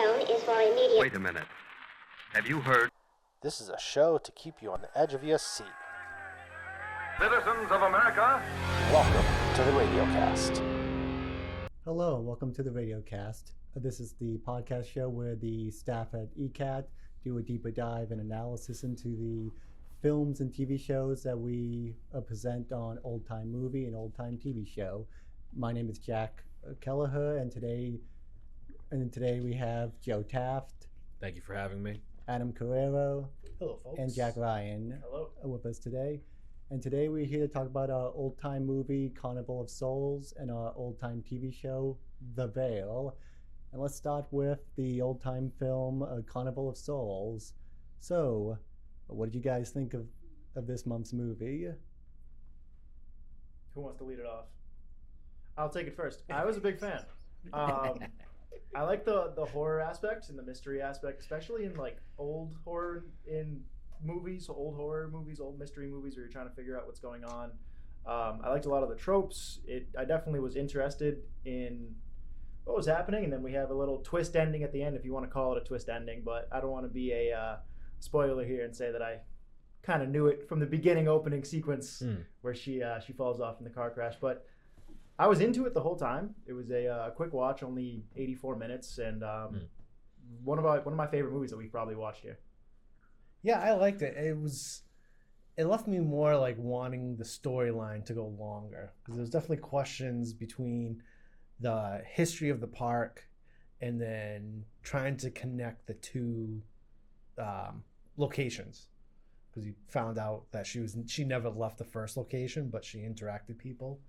tone is for immediate... Wait a minute. Have you heard? This is a show to keep you on the edge of your seat. Citizens of America, Welcome to the Radiocast. Hello, and welcome to the Radiocast. This is the podcast show where the staff at ECAT do a deeper dive and analysis into the films and TV shows that we present on Old Time Movie and Old Time TV Show. My name is Jack Kelleher, and today we have Joe Taft. Thank you for having me. Adam Carrero. Hello, folks. And Jack Ryan. Hello. With us today. And today we're here to talk about our old-time movie, Carnival of Souls, and our old-time TV show, The Veil. And let's start with the old-time film, Carnival of Souls. So, what did you guys think of this month's movie? Who wants to lead it off? I'll take it first. I was a big fan. I like the horror aspect and the mystery aspect, especially in like old horror in movies, old horror movies, old mystery movies where you're trying to figure out what's going on. I liked a lot of the tropes. I definitely was interested in what was happening, and then we have a little twist ending at the end, if you want to call it a twist ending, but I don't want to be a spoiler here and say that I kind of knew it from the beginning opening sequence where she falls off in the car crash, but I was into it the whole time. It was a quick watch, only 84 minutes, and one of my favorite movies that we've probably watched here. Yeah, I liked it. It left me more like wanting the storyline to go longer, because there's definitely questions between the history of the park and then trying to connect the two locations, because you found out that she never left the first location, but she interacted people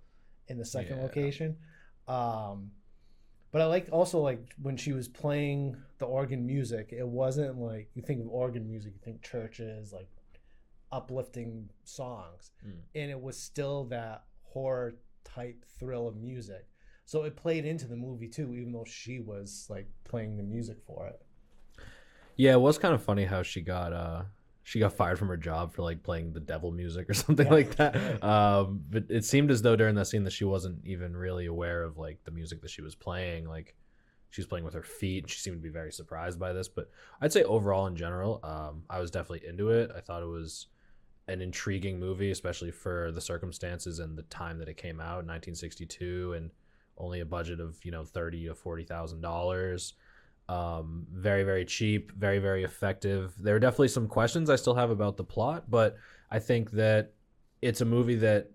in the second location. But I liked also like when she was playing the organ music, it wasn't like you think of organ music, you think churches, like uplifting songs, and it was still that horror type thrill of music. So it played into the movie too, even though she was like playing the music for it. Yeah, it was kind of funny how she got fired from her job for like playing the devil music or something like that. But it seemed as though during that scene that she wasn't even really aware of like the music that she was playing. Like she was playing with her feet, and she seemed to be very surprised by this. But I'd say overall in general, I was definitely into it. I thought it was an intriguing movie, especially for the circumstances and the time that it came out in 1962, and only a budget of $30,000 to $40,000. Very, very cheap, very, very effective. There are definitely some questions I still have about the plot, but I think that it's a movie that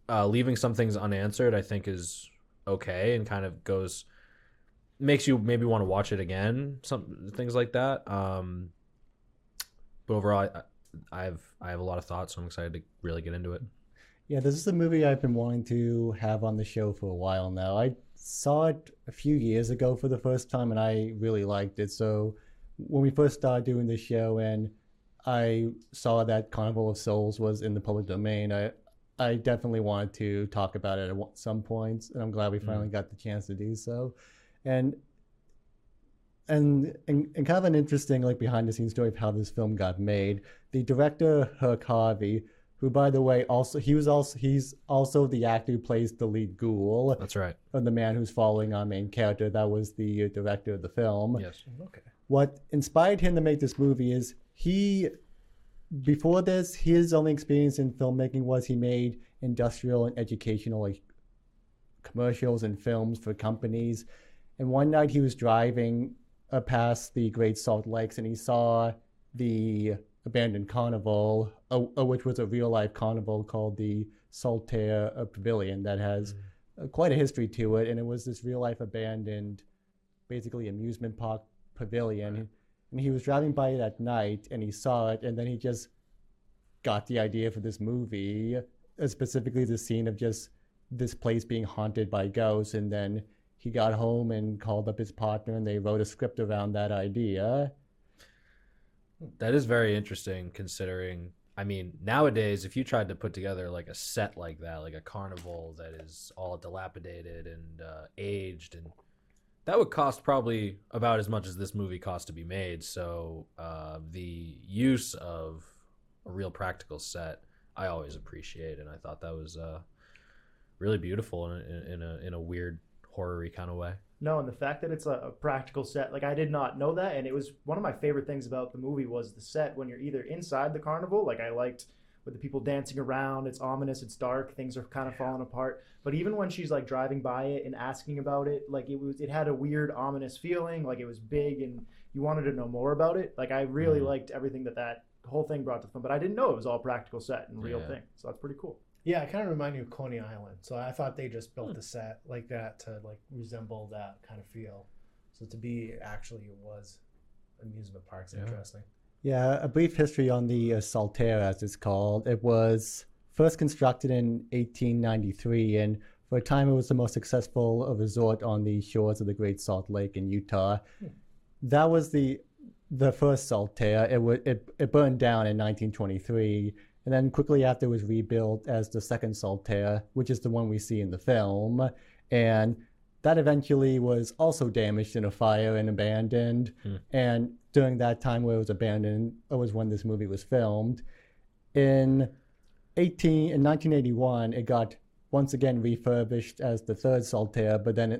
leaving some things unanswered I think is okay, and kind of makes you maybe want to watch it again, some things like that. But overall I have a lot of thoughts, so I'm excited to really get into it. Yeah, this is a movie I've been wanting to have on the show for a while now. I saw it a few years ago for the first time, and I really liked it. So when we first started doing this show and I saw that Carnival of Souls was in the public domain, I definitely wanted to talk about it at some points, and I'm glad we finally got the chance to do so. And kind of an interesting like behind the scenes story of how this film got made. The director, Herc Harvey, who, by the way, he's also the actor who plays the lead ghoul. That's right. The man who's following our main character. That was the director of the film. Yes. Okay. What inspired him to make this movie is before this, his only experience in filmmaking was he made industrial and educational like commercials and films for companies. And one night he was driving past the Great Salt Lakes, and he saw the abandoned carnival, which was a real-life carnival called the Saltaire Pavilion that has quite a history to it. And it was this real-life abandoned, basically amusement park pavilion. And he was driving by it at night, and he saw it, and then he just got the idea for this movie, specifically the scene of just this place being haunted by ghosts. And then he got home and called up his partner, and they wrote a script around that idea. That is very interesting, considering, I mean, nowadays, if you tried to put together like a set like that, like a carnival that is all dilapidated and aged, and that would cost probably about as much as this movie cost to be made. So the use of a real practical set, I always appreciate, and I thought that was really beautiful in a weird horror-y kind of way. No, and the fact that it's a practical set, like I did not know that, and it was one of my favorite things about the movie was the set when you're either inside the carnival, like I liked with the people dancing around, it's ominous, it's dark, things are kind of falling apart. But even when she's like driving by it and asking about it, like it had a weird ominous feeling, like it was big and you wanted to know more about it. Like I really liked everything that whole thing brought to the film, but I didn't know it was all practical set and real thing. So that's pretty cool. Yeah, it kind of reminded me of Coney Island. So I thought they just built the set like that to like resemble that kind of feel. So to be actually it was amusement parks, interesting. Yeah, a brief history on the Saltaire, as it's called. It was first constructed in 1893, and for a time it was the most successful resort on the shores of the Great Salt Lake in Utah. That was the first Saltaire. It burned down in 1923. And then quickly after it was rebuilt as the second Saltaire, which is the one we see in the film. And that eventually was also damaged in a fire and abandoned. And during that time where it was abandoned, it was when this movie was filmed. In 1981, it got once again refurbished as the third Saltaire, but then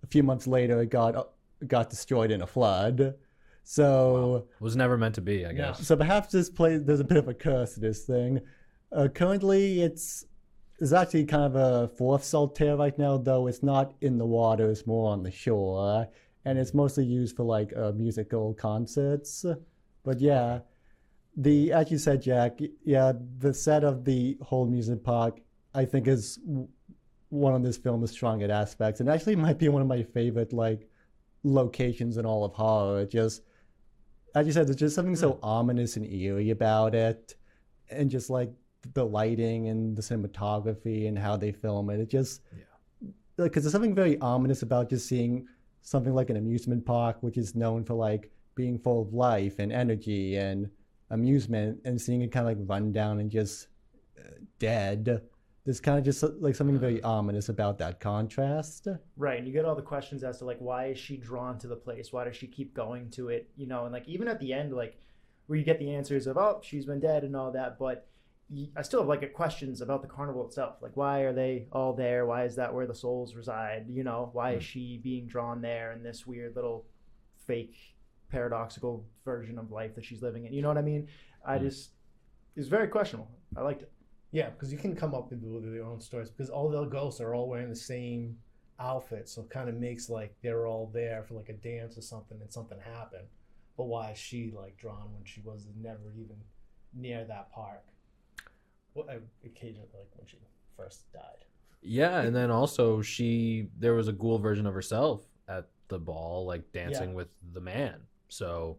a few months later, it got destroyed in a flood. So it was never meant to be, I guess. So perhaps there's a bit of a curse to this thing. Currently, it's actually kind of a fourth Saltaire right now, though it's not in the water, it's more on the shore. And it's mostly used for like musical concerts. But yeah, as you said, Jack, the set of the whole amusement park, I think is one of this film's strongest aspects. And actually might be one of my favorite like locations in all of horror. Just, as you said, there's just something so ominous and eerie about it, and just like the lighting and the cinematography and how they film it. It just, because there's something very ominous about just seeing something like an amusement park, which is known for like being full of life and energy and amusement, and seeing it kind of like run down and just dead. There's kind of just like something very ominous about that contrast. Right, and you get all the questions as to like why is she drawn to the place? Why does she keep going to it? You know, and like even at the end, like where you get the answers of she's been dead and all that, but I still have like questions about the carnival itself. Like why are they all there? Why is that where the souls reside? You know, why is she being drawn there in this weird little fake paradoxical version of life that she's living in? You know what I mean? It's very questionable. I liked it. Yeah, because you can come up with your own stories, because all the ghosts are all wearing the same outfit, so it kind of makes like they're all there for like a dance or something and something happened. But why is she like drawn when she was never even near that park? Well, occasionally, like when she first died. Yeah, and then also there was a ghoul version of herself at the ball, like dancing with the man. So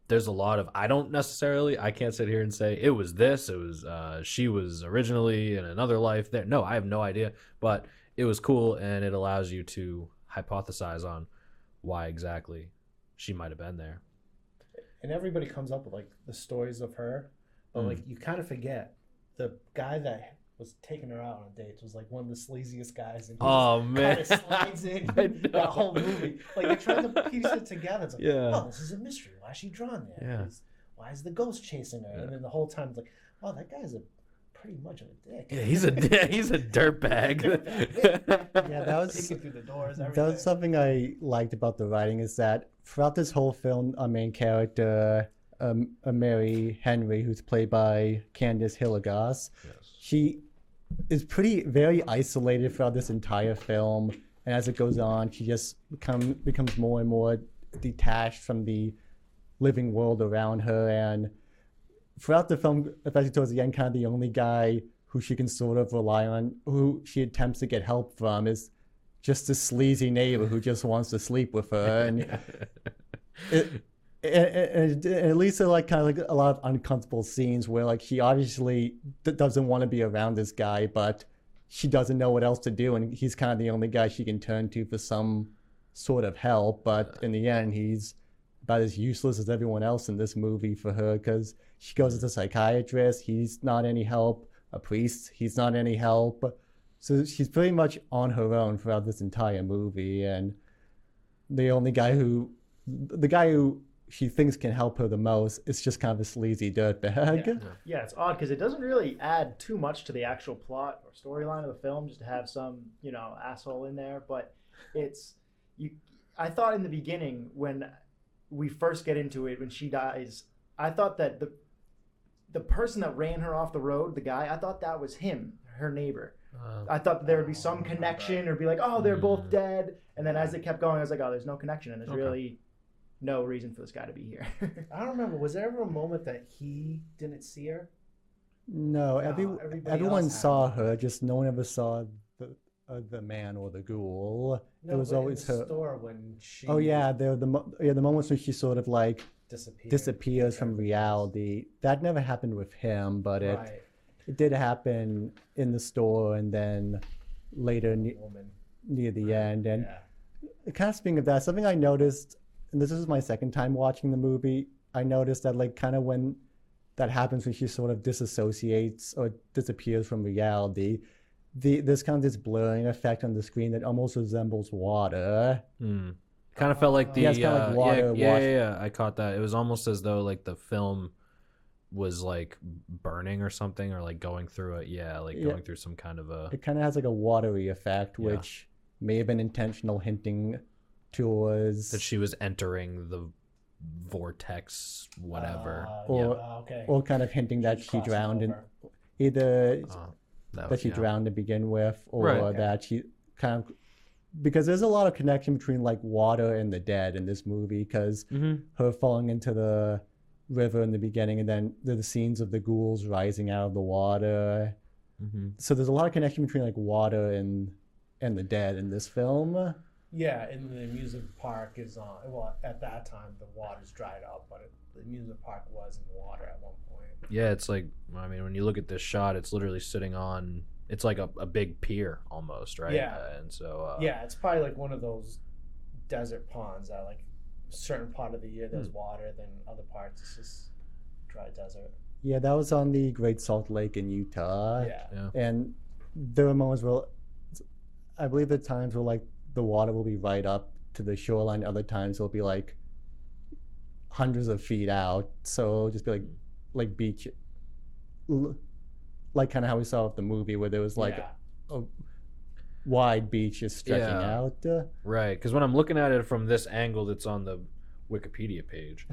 there's a lot of, I can't sit here and say it was she was originally in another life there. No, I have no idea, but it was cool, and it allows you to hypothesize on why exactly she might have been there. And everybody comes up with like the stories of her, but like you kind of forget the guy that was taking her out on dates was like one of the sleaziest guys, and he kind of slides in that whole movie. Like they're trying to piece it together. It's like, oh, this is a mystery. Why is she drawn there? Why is the ghost chasing her? And then the whole time it's like, oh, that guy's pretty much of a dick. Yeah, he's a dirtbag. Yeah, that was peeking through the doors. That was something I liked about the writing, is that throughout this whole film, our main character, Mary Henry, who's played by Candice Hilligoss, she is very isolated throughout this entire film, and as it goes on, she just becomes more and more detached from the living world around her, and throughout the film, especially towards the end, kind of the only guy who she can sort of rely on, who she attempts to get help from, is just a sleazy neighbor who just wants to sleep with her, and it leads to like kind of like a lot of uncomfortable scenes where like she obviously doesn't want to be around this guy, but she doesn't know what else to do, and he's kind of the only guy she can turn to for some sort of help. But in the end, he's about as useless as everyone else in this movie for her, because she goes to a psychiatrist, he's not any help, a priest, he's not any help. So she's pretty much on her own throughout this entire movie, and the guy who she thinks can help her the most, it's just kind of a sleazy dirtbag. Yeah, it's odd because it doesn't really add too much to the actual plot or storyline of the film just to have some, asshole in there. But it's you. I thought in the beginning when we first get into it, when she dies, I thought that the person that ran her off the road, the guy, I thought that was him, her neighbor. I thought there would be some connection, or be like, oh, they're both dead. And then as it kept going, I was like, oh, there's no connection, and there's really no reason for this guy to be here. I don't remember. Was there ever a moment that he didn't see her? No, everybody everyone else had saw her. her, just no one ever saw the man or the ghoul. No, it was but always in the her. store when she Oh yeah, the moments when she sort of like disappears from Everything. reality. That never happened with him, but Right. it did happen in the store, and then later Woman. near the end. And Yeah. kind of speaking of that, something I noticed, and this is my second time watching the movie, I noticed that like kind of when that happens, when she sort of disassociates or disappears from reality, there's kind of this blurring effect on the screen that almost resembles water. Kind of felt like the Yeah, it's kinda like water yeah. I caught that. It was almost as though like the film was like burning or something, or like going through it. Yeah, like going through some kind of a. It kind of has like a watery effect, which may have been intentional, hinting towards That she was entering the vortex, whatever. Okay. or kind of hinting that She's she crossing drowned in over. either That that she yeah. drowned to begin with, or Right. that she kind of, because there's a lot of connection between like water and the dead in this movie, because her falling into the river in the beginning, and then the scenes of the ghouls rising out of the water. So there's a lot of connection between like water and the dead in this film. Yeah, and the amusement park is on. Well, at that time, the water's dried up, but the amusement park was in water at one point. Yeah, it's like, I mean, when you look at this shot, it's literally sitting on. It's like a big pier almost, right? Yeah. And so. Yeah, it's probably like one of those desert ponds that, like, a certain part of the year there's water, then other parts it's just dry desert. Yeah, that was on the Great Salt Lake in Utah. Yeah. And there were moments where, I believe the times where like the water will be right up to the shoreline. Other times it'll be like hundreds of feet out. So it'll just be like beach, like kind of how we saw with the movie, where there was like a wide beach just stretching out. Right, because when I'm looking at it from this angle that's on the Wikipedia page,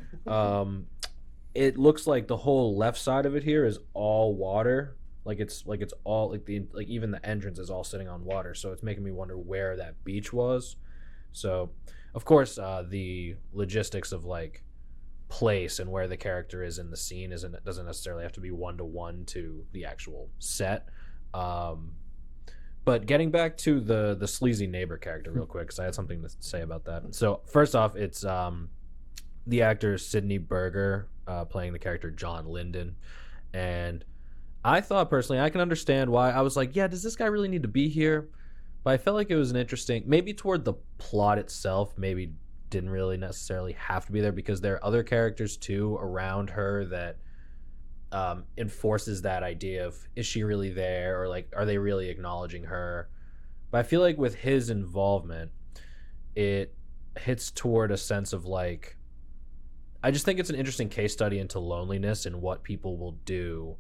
it looks like the whole left side of it here is all water. Like it's all like even the entrance is all sitting on water. So it's making me wonder where that beach was. So, of course, the logistics of like place and where the character is in the scene doesn't necessarily have to be 1-to-1 to the actual set. But getting back to the sleazy neighbor character real quick, because I had something to say about that. So first off, it's the actor Sidney Berger playing the character John Linden, and I thought personally I can understand why. I was like, yeah, does this guy really need to be here? But I felt like it was an interesting, maybe toward the plot itself, maybe didn't really necessarily have to be there, because there are other characters too around her that enforces that idea of, is she really there, or like, are they really acknowledging her? But I feel like with his involvement, it hits toward a sense of like, I just think it's an interesting case study into loneliness and what people will do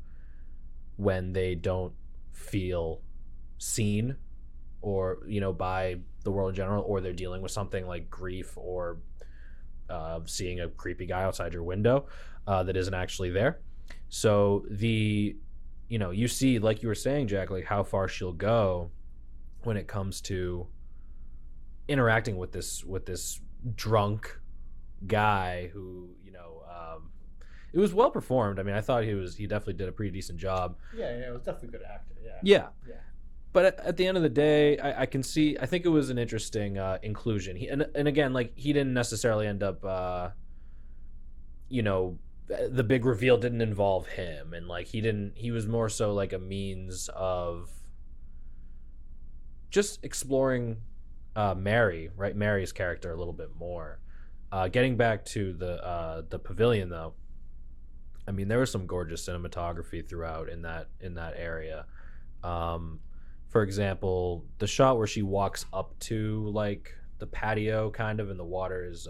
when they don't feel seen, or by the world in general, or they're dealing with something like grief, or seeing a creepy guy outside your window that isn't actually there. So you see, like you were saying, Jack, like how far she'll go when it comes to interacting with this drunk guy who it was well performed. I mean, I thought he definitely did a pretty decent job. Yeah, it was definitely a good actor. Yeah. But at the end of the day, I think it was an interesting inclusion. And again, like, he didn't necessarily end up, the big reveal didn't involve him, and like he was more so like a means of just exploring Mary's character a little bit more. Getting back to the pavilion though, I mean, there was some gorgeous cinematography throughout in that area. For example, the shot where she walks up to like the patio kind of, and the water is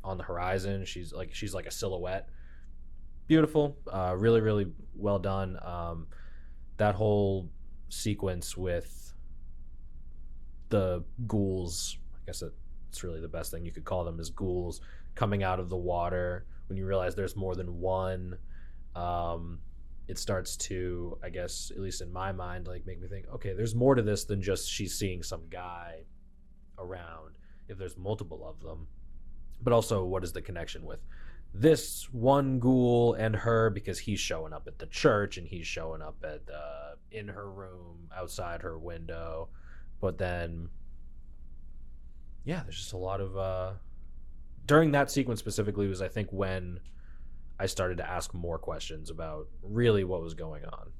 on the horizon. She's like a silhouette. Beautiful, really, really well done. That whole sequence with the ghouls, I guess it's really the best thing you could call them, is ghouls coming out of the water. When you realize there's more than one, it starts to, I guess, at least in my mind, like make me think, okay, there's more to this than just she's seeing some guy around, if there's multiple of them. But also, what is the connection with this one ghoul and her, because he's showing up at the church and he's showing up at in her room, outside her window. But then yeah, there's just a lot of during that sequence specifically was, I think, when I started to ask more questions about really what was going on.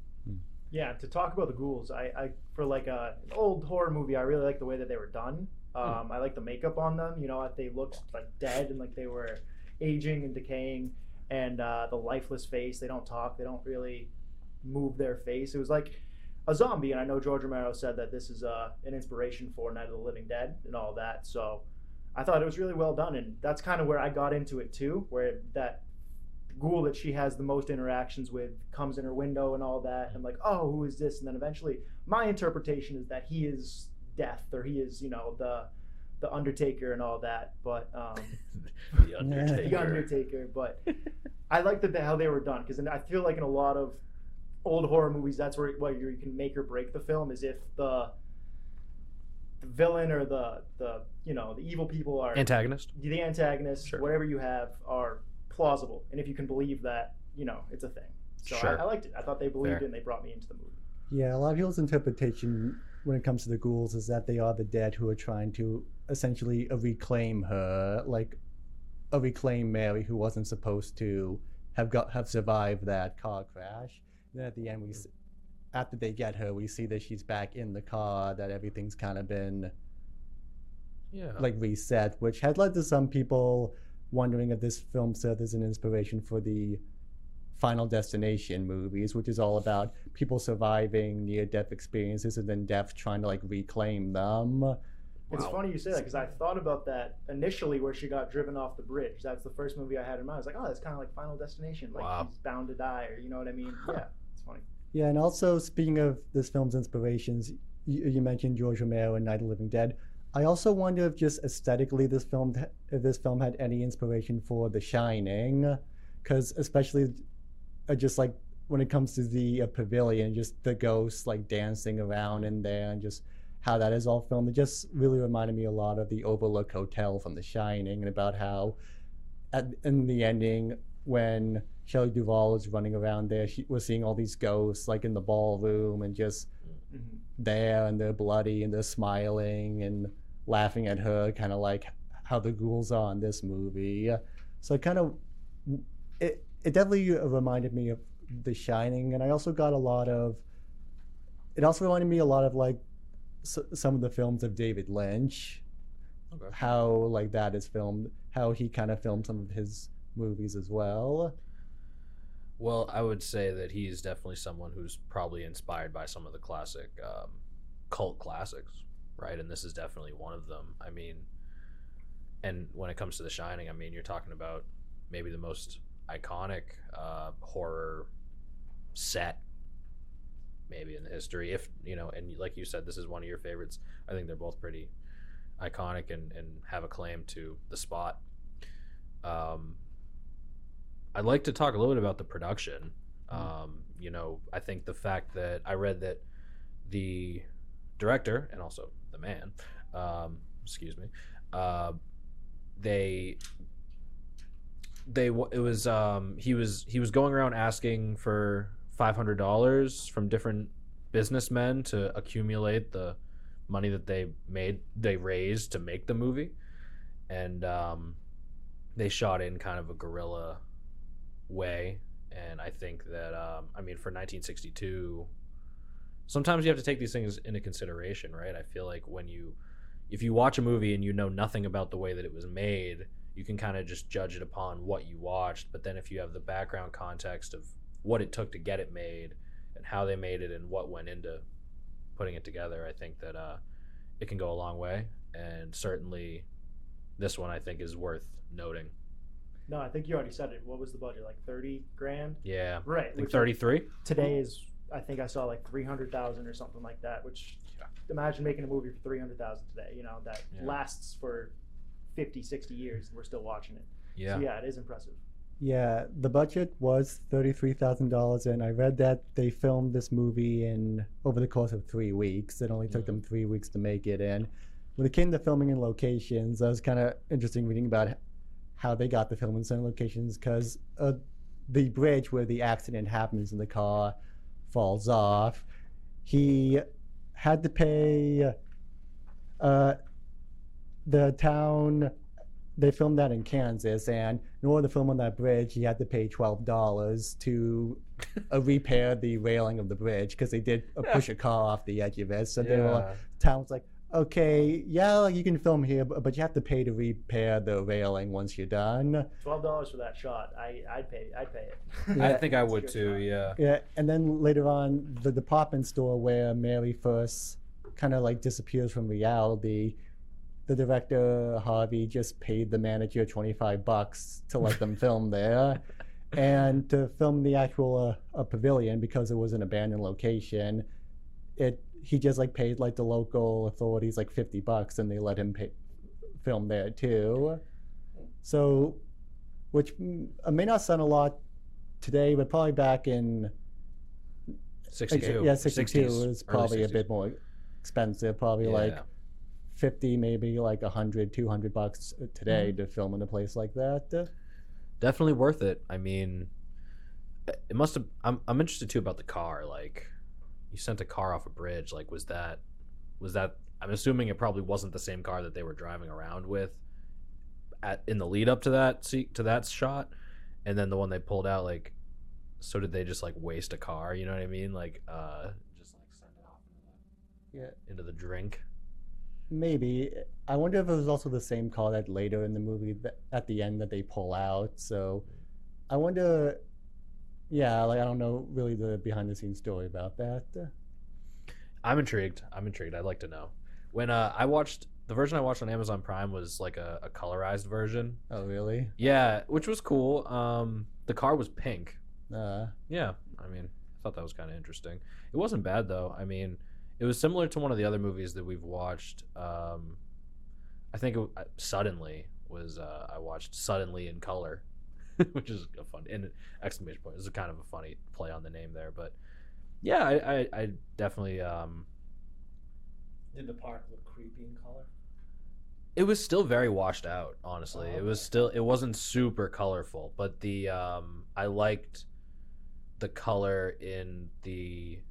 Yeah, to talk about the ghouls, I for like an old horror movie, I really like the way that they were done. I like the makeup on them. You know, they looked like dead and like they were aging and decaying, and the lifeless face. They don't talk. They don't really move their face. It was like a zombie, and I know George Romero said that this is an inspiration for Night of the Living Dead and all that. So I thought it was really well done, and that's kind of where I got into it too, where that ghoul that she has the most interactions with comes in her window and all that. I'm like, oh, who is this? And then eventually my interpretation is that he is Death, or he is, you know, the Undertaker and all that. But The Undertaker. the Undertaker. But I like how they were done, because I feel like in a lot of old horror movies, that's where you can make or break the film, is if the villain or the you know, the evil people are Antagonist. the antagonist, Sure. whatever you have, are plausible, and if you can believe that, you know, it's a thing. So Sure. I liked it. I thought they believed Fair. it, and they brought me into the movie. Yeah, a lot of people's interpretation when it comes to the ghouls is that they are the dead who are trying to essentially reclaim her, like reclaim Mary, who wasn't supposed to have survived that car crash. And then at the end, after they get her, we see that she's back in the car, that everything's kind of been like reset, which had led to some people wondering if this film served as an inspiration for the Final Destination movies, which is all about people surviving near-death experiences and then death trying to like reclaim them. It's funny you say that, because I thought about that initially, where she got driven off the bridge. That's the first movie I had in mind. I was like, oh, that's kind of like Final Destination, like she's bound to die, or you know what I mean? Yeah, it's funny. Yeah, and also speaking of this film's inspirations, you mentioned George Romero and Night of the Living Dead. I also wonder if just aesthetically this film had any inspiration for The Shining, because especially just like when it comes to the pavilion, just the ghosts like dancing around in there, and just how that is all filmed. It just really reminded me a lot of the Overlook Hotel from The Shining, and about how in the ending, when Shelley Duvall is running around there, we're seeing all these ghosts like in the ballroom, and just there, and they're bloody and they're smiling and laughing at her, kind of like how the ghouls are in this movie. So it definitely reminded me of The Shining, and I also got it also reminded me a lot of like some of the films of David Lynch. Okay. How like that is filmed, how he kind of filmed some of his movies as well. Well, I would say that he's definitely someone who's probably inspired by some of the classic cult classics, right? And this is definitely one of them. I mean, and when it comes to The Shining, I mean, you're talking about maybe the most iconic horror set maybe in the history, if you know, and like you said, this is one of your favorites. I think they're both pretty iconic and have a claim to the spot. I'd like to talk a little bit about the production. You know, I think the fact that I read that the director and also the man, excuse me, he was going around asking for $500 from different businessmen to accumulate the money that they raised to make the movie, and they shot in kind of a guerrilla way. And I think that I mean, for 1962, sometimes you have to take these things into consideration, right? I feel like if you watch a movie and you know nothing about the way that it was made, you can kind of just judge it upon what you watched. But then if you have the background context of what it took to get it made and how they made it and what went into putting it together, I think that it can go a long way. And certainly this one I think is worth noting. No, I think you already said it. What was the budget? Like 30 grand? Yeah, Right. I think which 33. today is, I think I saw like 300,000 or something like that, which imagine making a movie for 300,000 today, you know, that Yeah. lasts for 50, 60 years and we're still watching it. Yeah. So yeah, it is impressive. Yeah, the budget was $33,000, and I read that they filmed this movie in over the course of 3 weeks. It only took them 3 weeks to make it. And when it came to filming in locations, I was kind of interesting reading about how they got the film in certain locations, because the bridge where the accident happens and the car falls off, he had to pay the town. They filmed that in Kansas, and in order to film on that bridge, he had to pay $12 to repair the railing of the bridge, because they did push a car off the edge of it. So they were, town was like, okay, yeah, you can film here, but you have to pay to repair the railing once you're done. $12 for that shot. I'd pay it. I think I That's a would good too. shot. Yeah. Yeah, and then later on, the department store where Mary first kind of like disappears from reality, the director Harvey just paid the manager $25 to let them film there, and to film the actual pavilion, because it was an abandoned location. He just like paid like the local authorities like $50, and they let him film there too. So, which may not sound a lot today, but probably back in 62. yeah, 62 60s, was probably early a bit more expensive, probably like Yeah. 50, maybe like $100-$200 today to film in a place like that. Definitely worth it. I mean, it must have. I'm interested too about the car. Like, you sent a car off a bridge. Like, was that? I'm assuming it probably wasn't the same car that they were driving around with in the lead up to that shot, and then the one they pulled out. Like, so did they just like waste a car? You know what I mean? Like, just like send it off into the drink. Maybe. I wonder if it was also the same car that later in the movie at the end that they pull out. So I wonder, yeah, like I don't know really the behind the scenes story about that. I'm intrigued. I'd like to know. When I watched the version I watched on Amazon Prime was like a colorized version. Oh, really? Yeah, which was cool. The car was pink. Yeah, I mean, I thought that was kind of interesting. It wasn't bad though. I mean, it was similar to one of the other movies that we've watched. I think Suddenly was I watched Suddenly in color, which is a fun in exclamation point. It's kind of a funny play on the name there, but yeah, I definitely. Did the park look creepy in color? It was still very washed out, honestly. Oh, It wasn't super colorful, but I liked the color in the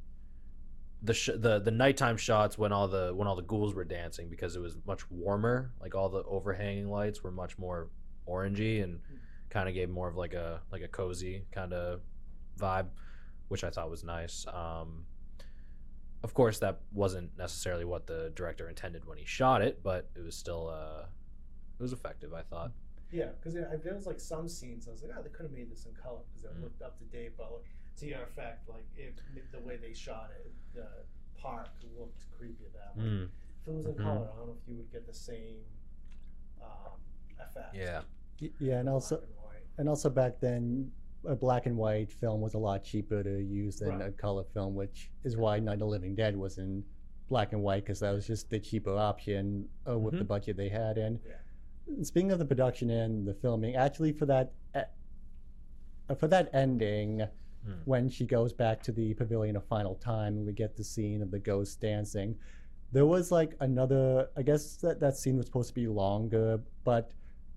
nighttime shots when all the ghouls were dancing, because it was much warmer. Like, all the overhanging lights were much more orangey and kind of gave more of like a cozy kind of vibe, which I thought was nice. Of course, that wasn't necessarily what the director intended when he shot it, but it was still it was effective, I thought. Yeah, because there was like some scenes I was like, oh, they could have made this in color because it looked up to date, but like, to your effect, like the way they shot it, the park looked creepy. That way. If it was in color, I don't know if you would get the same effect. Yeah. Yeah, and also back then, a black and white film was a lot cheaper to use than a color film, which is why Night of the Living Dead was in black and white, because that was just the cheaper option with the budget they had. And speaking of the production and the filming, actually for that ending, when she goes back to the pavilion a final time and we get the scene of the ghosts dancing, there was like another, I guess that scene was supposed to be longer, but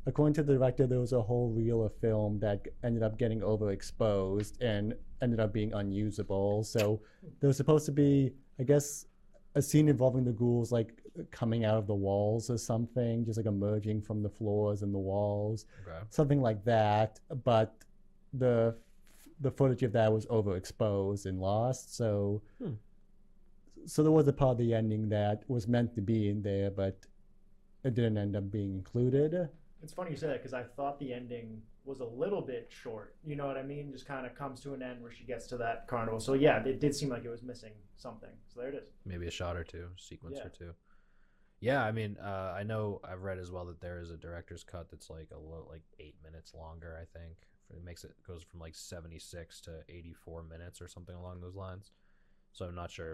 according to the director, there was a whole reel of film that ended up getting overexposed and ended up being unusable. So there was supposed to be, I guess, a scene involving the ghouls like coming out of the walls or something, just like emerging from the floors and the walls, something like that. But the footage of that was overexposed and lost. So there was a part of the ending that was meant to be in there, but it didn't end up being included. It's funny you say that, because I thought the ending was a little bit short. You know what I mean? Just kind of comes to an end where she gets to that carnival. So yeah, it did seem like it was missing something. So there it is. Maybe a shot or two, sequence or two. Yeah, I mean, I know I've read as well that there is a director's cut that's like like 8 minutes longer. I think it goes from like 76 to 84 minutes or something along those lines. So I'm not sure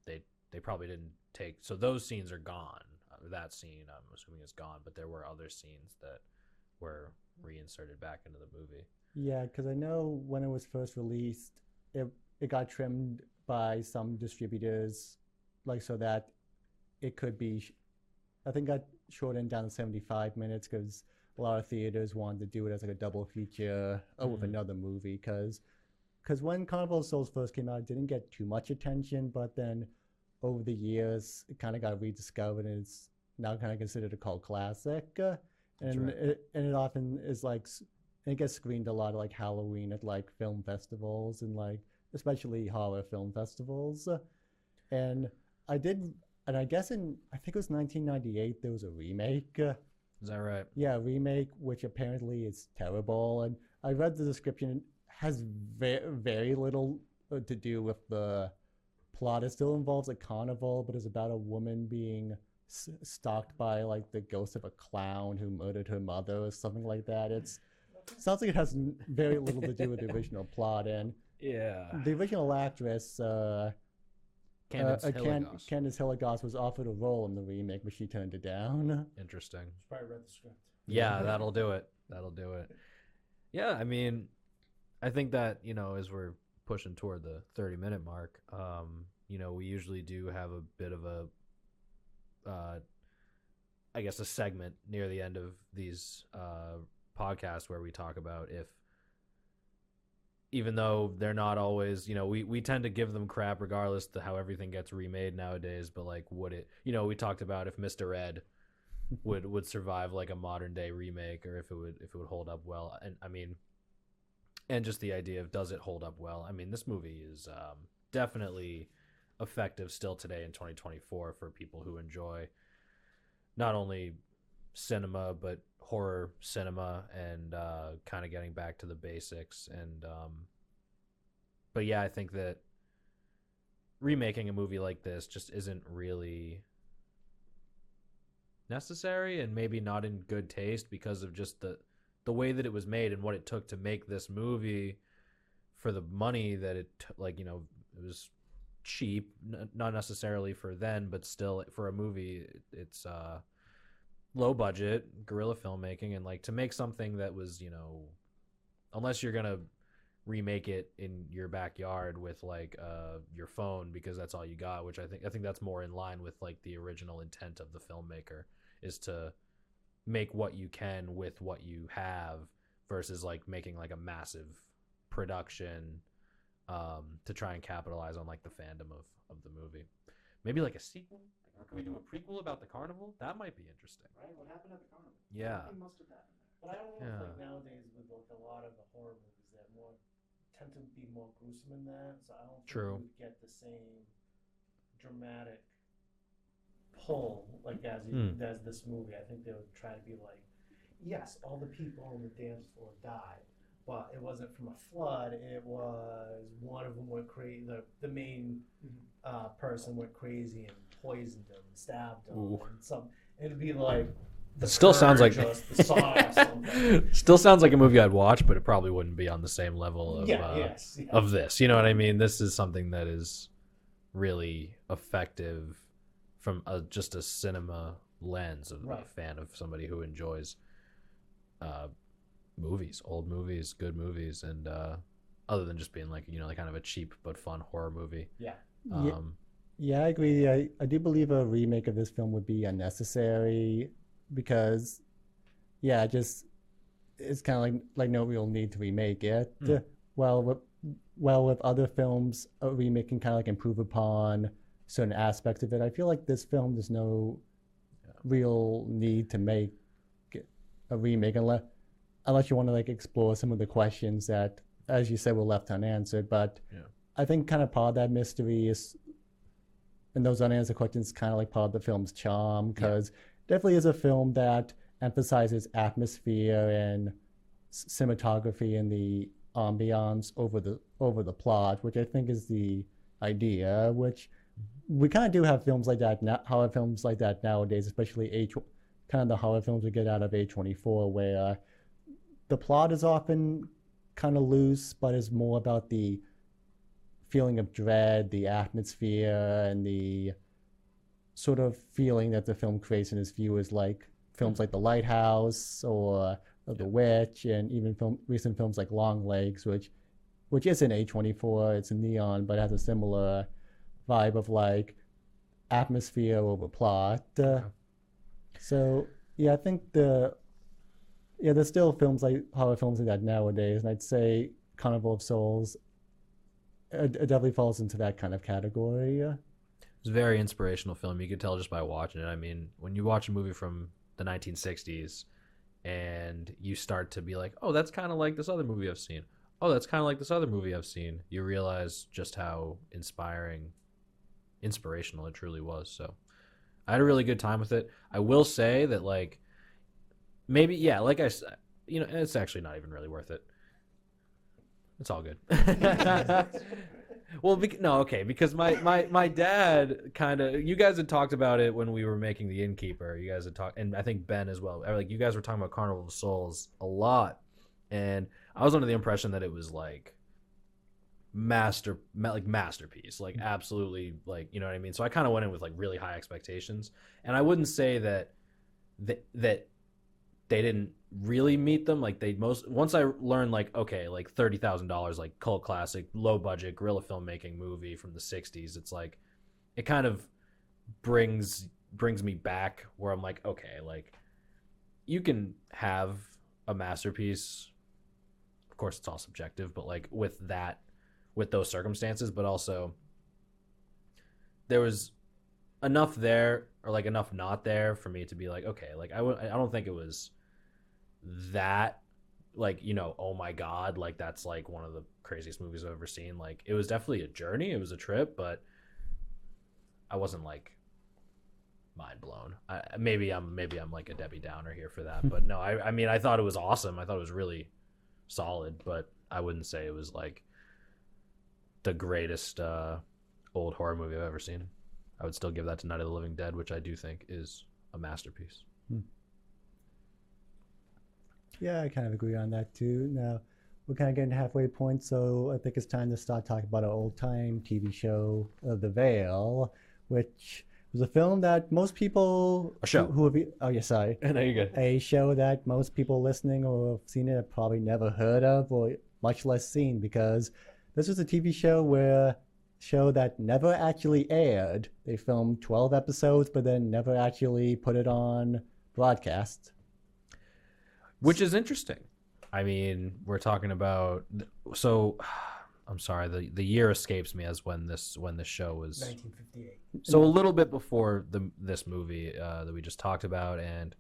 if they probably didn't take. So those scenes are gone. That scene I'm assuming is gone, but there were other scenes that were reinserted back into the movie. Yeah, because I know when it was first released, it got trimmed by some distributors, like so that it could be. I think got shortened down to 75 minutes because a lot of theaters wanted to do it as like a double feature with another movie. Because when Carnival of Souls first came out, it didn't get too much attention, but then over the years, it kind of got rediscovered and it's now kind of considered a cult classic. And right. it often is like it gets screened a lot of like Halloween at like film festivals and like especially horror film festivals. And I did, and I guess I think it was 1998 there was a remake. Is that right? Yeah, a remake which apparently is terrible. And I read the description; it has very little to do with the plot. It still involves a carnival, but it's about a woman being stalked by like the ghost of a clown who murdered her mother or something like that. Sounds like it has very little to do with the original plot. And Yeah. the original actress, Candace Hilligoss. Candice Hilligoss, was offered a role in the remake, but she turned it down. Interesting. She probably read the script. Yeah, that'll do it. That'll do it. Yeah, I mean, I think that, as we're pushing toward the 30-minute mark, we usually do have a bit of a, I guess, a segment near the end of these podcasts where we talk about if, even though they're not always, we tend to give them crap regardless to how everything gets remade nowadays, but like, would it, we talked about if Mr. Ed would survive like a modern day remake, or if it would hold up well. And I mean, and just the idea of, does it hold up well? I mean, this movie is definitely effective still today in 2024 for people who enjoy not only cinema but horror cinema and kind of getting back to the basics. And but yeah, I think that remaking a movie like this just isn't really necessary, and maybe not in good taste because of just the way that it was made and what it took to make this movie for the money that it it was cheap, not necessarily for then, but still for a movie it's low budget guerrilla filmmaking. And like, to make something that was, unless you're gonna remake it in your backyard with like your phone because that's all you got, which I think that's more in line with like the original intent of the filmmaker, is to make what you can with what you have versus like making like a massive production to try and capitalize on like the fandom of the movie. Maybe like a sequel. Can we do a prequel about the carnival? That might be interesting. Right? What happened at the carnival? Yeah. Something must have happened there. But I don't know Yeah. if like nowadays with like a lot of the horror movies that tend to be more gruesome in that, so I don't think True. you would get the same dramatic pull like as this movie. I think they would try to be like, yes, all the people on the dance floor died, but it wasn't from a flood. It was one of them went crazy. The main person went crazy and poisoned him, and stabbed him, Ooh. and it'd be like. It still sounds like the Saw or something. still sounds like a movie I'd watch, but it probably wouldn't be on the same level of of this. You know what I mean? This is something that is really effective from just a cinema lens of a fan, of somebody who enjoys movies, old movies, good movies, and other than just being like kind of a cheap but fun horror movie. Yeah. Yeah, I agree. I do believe a remake of this film would be unnecessary because, yeah, it's kind of like no real need to remake it. Well, with other films, a remake can kind of like improve upon certain aspects of it. I feel like this film, there's no real need to make a remake unless you want to like explore some of the questions that, as you said, were left unanswered. But I think kind of part of that mystery is, and those unanswered questions, kind of like part of the film's charm, because definitely is a film that emphasizes atmosphere and cinematography and the ambiance over the plot, which I think is the idea, which we kind of do have films like that now, horror films like that nowadays, especially kind of the horror films we get out of A24, where the plot is often kind of loose, but is more about the feeling of dread, the atmosphere, and the sort of feeling that the film creates in its viewers, like films like The Lighthouse or The Witch, and even recent films like Long Legs, which isn't A24, it's a neon, but has a similar vibe of like atmosphere over plot. So yeah, I think there's still films like horror films like that nowadays, and I'd say Carnival of Souls it definitely falls into that kind of category. It's a very inspirational film. You could tell just by watching it. I mean, when you watch a movie from the 1960s and you start to be like, oh, that's kind of like this other movie I've seen. Oh, that's kind of like this other movie I've seen. You realize just how inspirational it truly was. So I had a really good time with it. I will say that, like, maybe, yeah, like I said, it's actually not even really worth it. It's all good. Well, because my dad kind of, you guys had talked about it when we were making The Innkeeper. You guys had talked, and I think Ben as well. Like, you guys were talking about Carnival of Souls a lot, and I was under the impression that it was like masterpiece, like absolutely, like, you know what I mean. So I kind of went in with like really high expectations, and I wouldn't say that they didn't really meet them. Like, once I learned, like, okay, like $30,000, like cult classic, low budget guerrilla filmmaking movie from the 60s, it's like it kind of brings me back where I'm like, okay, like you can have a masterpiece. Of course, it's all subjective, but like with those circumstances, but also there was enough there, or like enough not there, for me to be like, okay, like I don't think it was that, like, oh my god, like that's like one of the craziest movies I've ever seen. Like, it was definitely a journey, it was a trip, but I wasn't like mind blown. Maybe I'm like a Debbie Downer here for that, but no, I mean, I thought it was awesome. I thought it was really solid, but I wouldn't say it was like the greatest old horror movie I've ever seen. I would still give that to Night of the Living Dead, which I do think is a masterpiece. Yeah, I kind of agree on that too. Now, we're kind of getting to halfway point, so I think it's time to start talking about our old-time TV show, The Veil, which was a film that most people... A show. Sorry. No, you're good. A show that most people listening or have seen it have probably never heard of, or much less seen, because this was a TV show that never actually aired. They filmed 12 episodes, but then never actually put it on broadcast. Which is interesting. I mean, we're talking about, so I'm sorry, the year escapes me as when this show was 1958. So a little bit before this movie that we just talked about. And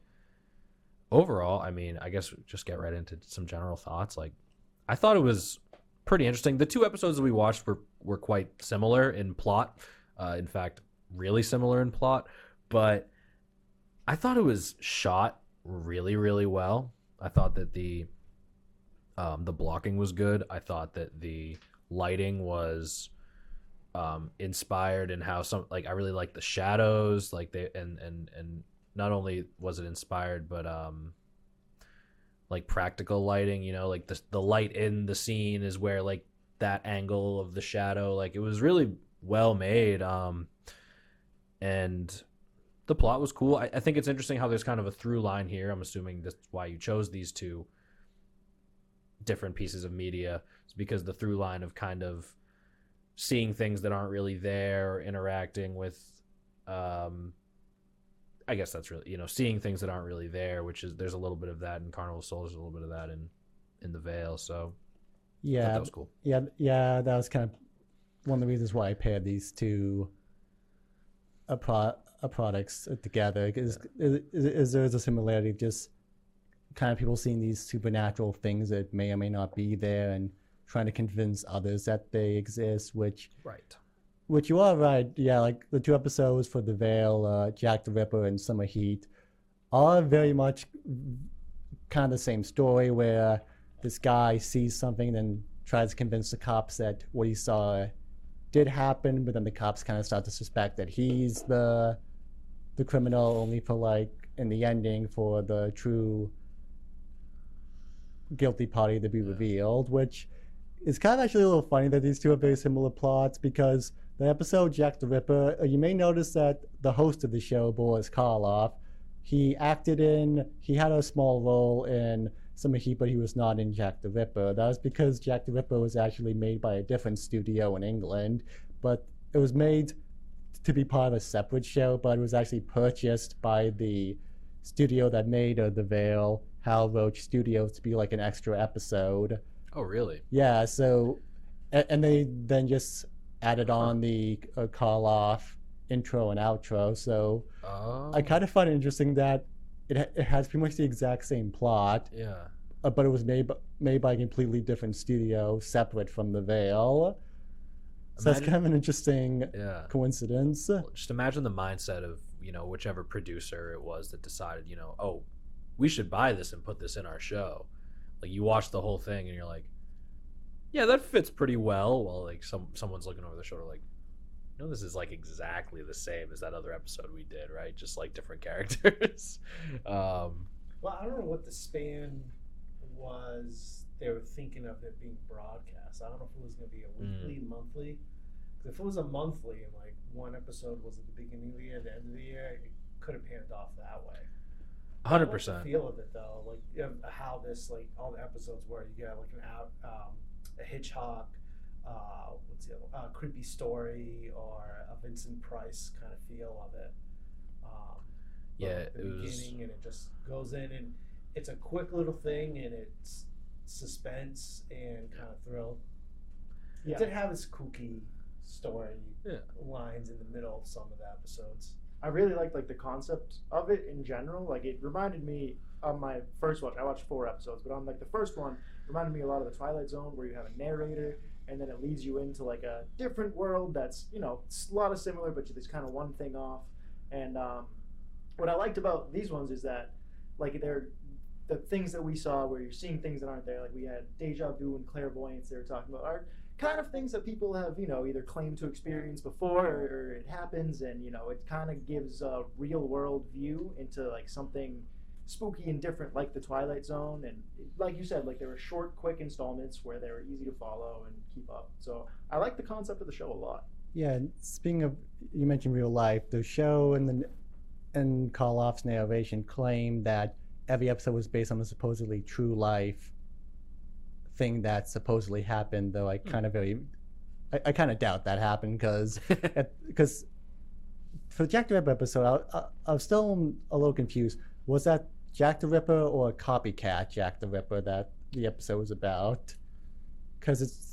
overall, I mean, I guess just get right into some general thoughts. Like, I thought it was pretty interesting. The two episodes that we watched were quite similar in plot. In fact, really similar in plot. But I thought it was shot really, really well. I thought that the blocking was good. I thought that the lighting was inspired in how I really liked the shadows, like they and not only was it inspired, but like practical lighting, like the light in the scene is where like that angle of the shadow, like it was really well made. And the plot was cool. I think it's interesting how there's kind of a through line here. I'm assuming that's why you chose these two different pieces of media. It's because the through line of kind of seeing things that aren't really there, or interacting with, I guess that's really, seeing things that aren't really there, which is, there's a little bit of that in Carnival of Souls, there's a little bit of that in The Veil. So yeah, that was cool. Yeah, that was kind of one of the reasons why I paired these two products together, is there's a similarity of just kind of people seeing these supernatural things that may or may not be there and trying to convince others that they exist, which you are right. Yeah, like the two episodes for The Veil, Jack the Ripper and Summer Heat, are very much kind of the same story, where this guy sees something and then tries to convince the cops that what he saw did happen, but then the cops kind of start to suspect that he's the criminal, only for like in the ending for the true guilty party to be revealed, which is kind of actually a little funny that these two have very similar plots, because the episode Jack the Ripper, you may notice that the host of the show, Boris Karloff, he had a small role in Summer Heat, but he was not in Jack the Ripper. That was because Jack the Ripper was actually made by a different studio in England, but it was made to be part of a separate show, but it was actually purchased by the studio that made The Veil, Hal Roach Studios, to be like an extra episode. Oh, really? Yeah, so, and they then just added on the Karloff intro and outro, so I kind of find it interesting that it has pretty much the exact same plot, Yeah. but it was made by a completely different studio, separate from The Veil. So that's kind of an interesting coincidence. Just imagine the mindset of, whichever producer it was that decided, oh, we should buy this and put this in our show. Like, you watch the whole thing and you're like, yeah, that fits pretty well. While like someone's looking over the shoulder like, this is like exactly the same as that other episode we did, right? Just like different characters. Well, I don't know what the span was they were thinking of it being broadcast. I don't know if it was going to be a weekly, monthly. Because if it was a monthly and like one episode was at the beginning of the year, the end of the year, it could have panned off that way. 100%. Feel of it though, like how this, like all the episodes were. You get like a Hitchhawk, what's the other, Creepy Story, or a Vincent Price kind of feel of it. Yeah, the beginning, and it just goes in, and it's a quick little thing, and it's suspense and kind of thrill. Yeah. It did have its kooky story lines in the middle of some of the episodes. I really liked like the concept of it in general. Like, it reminded me of my first watch. I watched 4 episodes, but on like the first one, it reminded me a lot of the Twilight Zone, where you have a narrator and then it leads you into like a different world that's, it's a lot of similar, but there's kind of one thing off. And what I liked about these ones is that like they're the things that we saw where you're seeing things that aren't there. Like we had deja vu and clairvoyance they were talking about are kind of things that people have, either claimed to experience before or it happens, and, it kind of gives a real world view into like something spooky and different like the Twilight Zone. And like you said, like they were short, quick installments where they were easy to follow and keep up. So I like the concept of the show a lot. Yeah, and speaking of, you mentioned real life, the show and Karloff's narration claimed that every episode was based on a supposedly true life thing that supposedly happened, though I kind of doubt that happened, because for the Jack the Ripper episode, I was still a little confused. Was that Jack the Ripper or a copycat Jack the Ripper that the episode was about? Because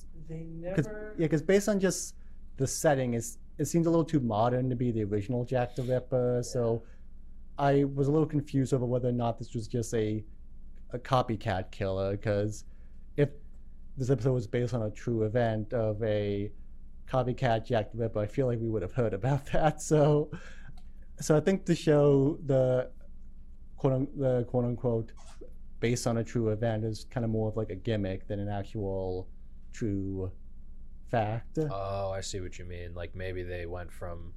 based on just the setting, it seems a little too modern to be the original Jack the Ripper. So I was a little confused over whether or not this was just a copycat killer, because if this episode was based on a true event of a copycat Jack the Ripper, I feel like we would have heard about that. So I think the show, the quote unquote based on a true event, is kind of more of like a gimmick than an actual true fact. Oh, I see what you mean. Like maybe they went from,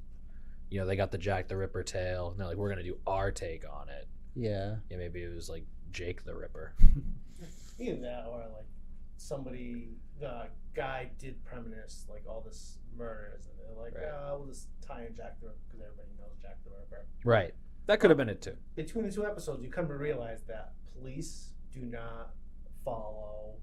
they got the Jack the Ripper tale, and they're like, we're gonna do our take on it. Yeah. Yeah, maybe it was like Jake the Ripper. Either that, or like the guy did premonition like all this murders, and they're like, we'll just tie in Jack the Ripper because everybody knows Jack the Ripper. Right. That could have been it too. Between the 2 episodes, you come to realize that police do not follow